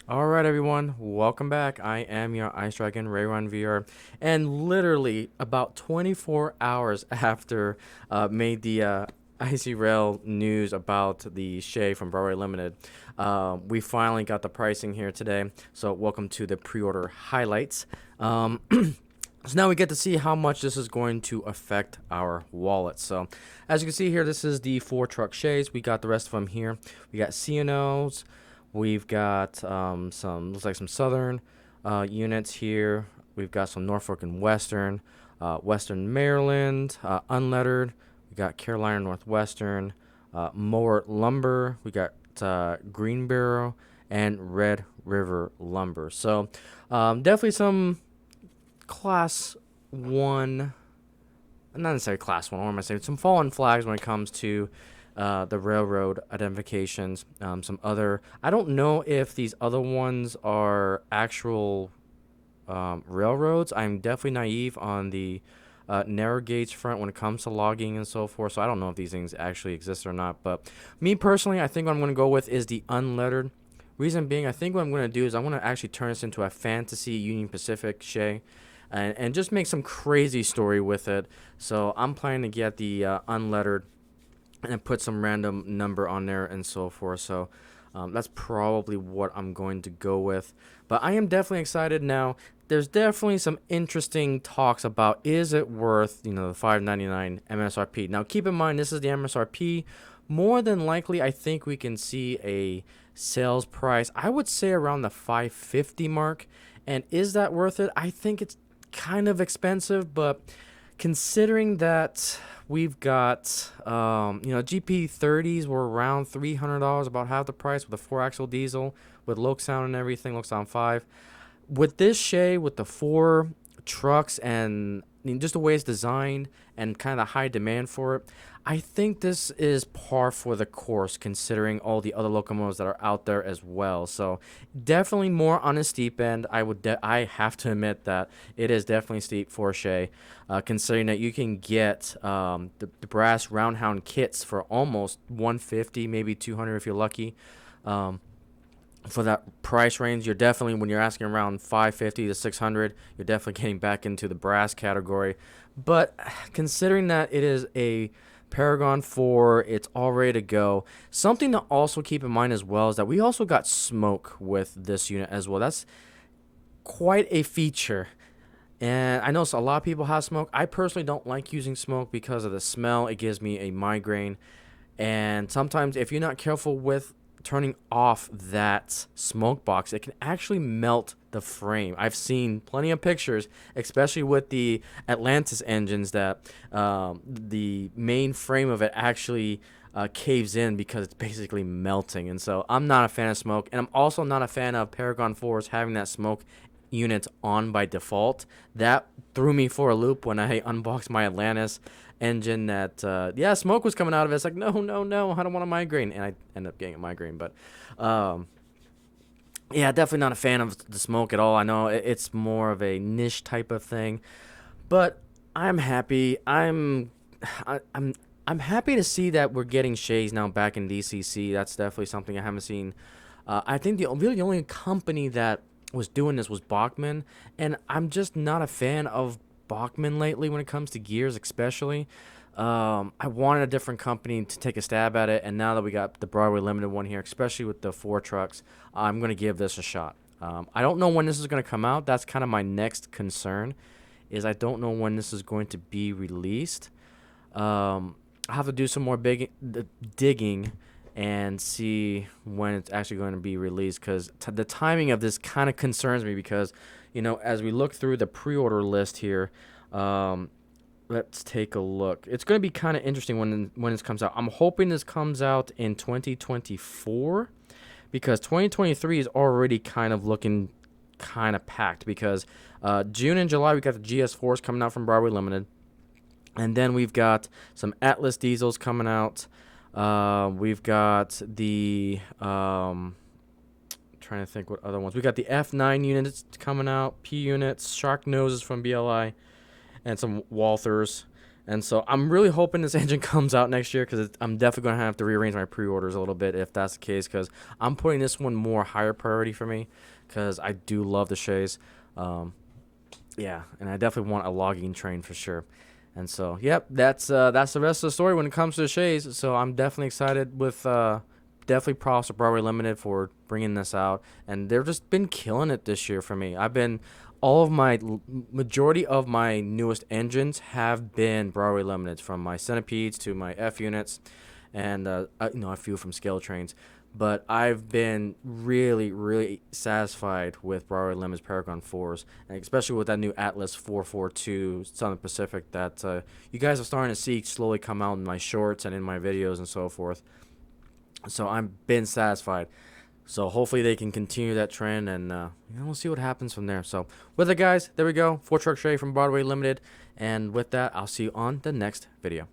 All right, everyone, welcome back. I am your Ice Dragon Rayron VR, and literally about 24 hours after made the Icy Rail news about the Shay from Broadway Limited, we finally got the pricing here today. So welcome to the pre-order highlights. So now we get to see how much this is going to affect our wallet. So as you can see here, this is the 4 Truck Shays. We got the rest of them here. We got CNOs. We've got some, looks like some Southern units here. We've got some Norfolk and Western, Western Maryland, unlettered. We got Carolina Northwestern, Mower Lumber. We got Green Barrow and Red River Lumber. So definitely some class one, not necessarily class one, what am I saying? Some fallen flags when it comes to the railroad identifications. Some other, I don't know if these other ones are actual railroads. I'm definitely naive on the narrow gauge front when it comes to logging and so forth. So I don't know if these things actually exist or not. But me personally, I think what I'm going to go with is the unlettered. Reason being, I think what I'm going to do is I want to actually turn this into a fantasy Union Pacific Shay. And just make some crazy story with it. So I'm planning to get the unlettered and put some random number on there and so forth. So that's probably what I'm going to go with. But I am definitely excited now. There's definitely some interesting talks about is it worth the $5.99 MSRP. Now keep in mind this is the MSRP. More than likely, I think we can see a sales price. I would say around the 550 mark. And is that worth it? I think it's kind of expensive, but considering that we've got GP30s were around $300, about half the price with a 4-axle diesel with low sound and everything, low sound 5. With this Shay, with the 4 trucks and just the way it's designed and kind of high demand for it, I think this is par for the course considering all the other locomotives that are out there as well. So definitely more on a steep end. I have to admit that it is definitely steep for Shay, considering that you can get the brass roundhound kits for almost 150, maybe 200 if you're lucky. For that price range, you're definitely, when you're asking around 550 to 600, you're definitely getting back into the brass category. But considering that it is a Paragon 4, it's all ready to go. Something to also keep in mind as well is that we also got smoke with this unit as well. That's quite a feature. And I know a lot of people have smoke. I personally don't like using smoke because of the smell. It gives me a migraine. And sometimes if you're not careful with turning off that smoke box, it can actually melt the frame. I've seen plenty of pictures, especially with the Atlantis engines, that the main frame of it actually caves in because it's basically melting. And so I'm not a fan of smoke, and I'm also not a fan of Paragon 4s having that smoke units on by default. That threw me for a loop when I unboxed my Atlantis engine. That smoke was coming out of it. It's like, no, no, no, I don't want a migraine, and I ended up getting a migraine. But yeah, definitely not a fan of the smoke at all. I know it's more of a niche type of thing, but I'm happy. I'm happy to see that we're getting Shays now back in DCC. That's definitely something I haven't seen. I think the only company that was doing this was Bachmann, and I'm just not a fan of Bachmann lately when it comes to gears, especially. I wanted a different company to take a stab at it, and now that we got the Broadway Limited one here, especially with the 4 trucks, I'm going to give this a shot. I don't know when this is going to come out. That's kind of my next concern, is I don't know when this is going to be released. I have to do some more digging and see when it's actually going to be released, because the timing of this kind of concerns me, because as we look through the pre-order list here, let's take a look. It's going to be kind of interesting when this comes out. I'm hoping this comes out in 2024, because 2023 is already kind of looking kind of packed, because June and July we got the GS4s coming out from Broadway Limited, and then we've got some Atlas diesels coming out. We've got the trying to think what other ones. We got the F9 units coming out, P units, Shark noses from BLI, and some Walthers. And so I'm really hoping this engine comes out next year, because I'm definitely going to have to rearrange my pre-orders a little bit if that's the case, because I'm putting this one more higher priority for me, because I do love the Shays. Um, yeah, and I definitely want a logging train for sure. And so, yep, that's the rest of the story when it comes to the Shays. So I'm definitely excited with definitely props to Broadway Limited for bringing this out, and they've just been killing it this year for me. I've been all of my majority of my newest engines have been Broadway Limiteds, from my Centipedes to my F units, and a few from Scale Trains. But I've been really, really satisfied with Broadway Limited's Paragon 4s, and especially with that new Atlas 442 Southern Pacific that you guys are starting to see slowly come out in my shorts and in my videos and so forth. So I've been satisfied. So hopefully they can continue that trend, and we'll see what happens from there. So with it, guys, there we go. 4 Truck Shay from Broadway Limited. And with that, I'll see you on the next video.